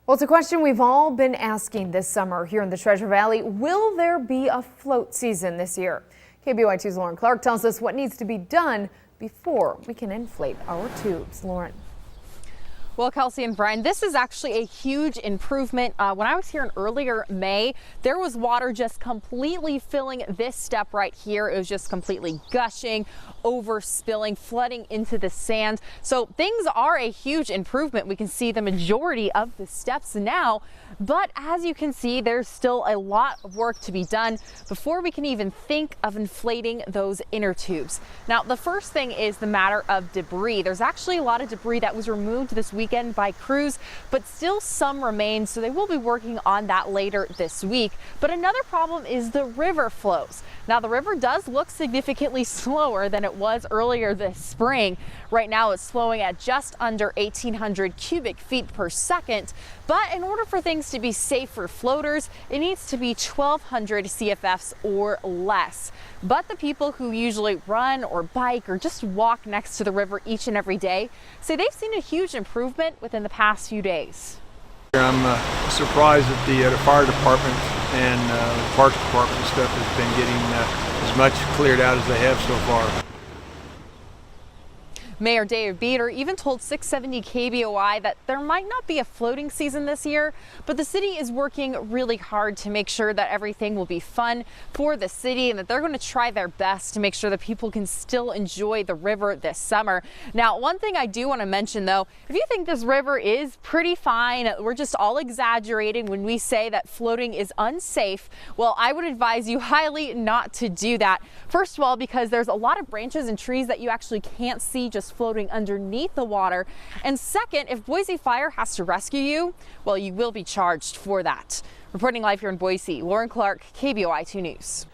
Well, it's a question we've all been asking this summer here in the Treasure Valley. Will there be a float season this year? KBOI2's Lauren Clark tells us what needs to be done before we can inflate our tubes. Lauren. Well, Kelsey and Brian, this is actually a huge improvement. When I was here in earlier May, there was water just completely filling this step right here. It was just completely gushing, overspilling, flooding into the sand. So things are a huge improvement. We can see the majority of the steps now, but as you can see, there's still a lot of work to be done before we can even think of inflating those inner tubes. Now, the first thing is the matter of debris. There's actually a lot of debris that was removed this weekend by crews, but still some remain, so they will be working on that later this week. But another problem is the river flows. Now, the river does look significantly slower than it was earlier this spring. Right now it's flowing at just under 1,800 cubic feet per second, but in order for things to be safe for floaters, it needs to be 1,200 CFFs or less. But the people who usually run or bike or just walk next to the river each and every day say they've seen a huge improvement within the past few days. I'm surprised that the fire department and the parks department and stuff has been getting as much cleared out as they have so far. Mayor Dave Beater even told 670 KBOI that there might not be a floating season this year, but the city is working really hard to make sure that everything will be fun for the city and that they're going to try their best to make sure that people can still enjoy the river this summer. Now, one thing I do want to mention, though, if you think this river is pretty fine, we're just all exaggerating when we say that floating is unsafe, well, I would advise you highly not to do that. First of all, because there's a lot of branches and trees that you actually can't see just floating underneath the water. And second, if Boise Fire has to rescue you, well, you will be charged for that. Reporting live here in Boise, Lauren Clark, KBOI 2 News.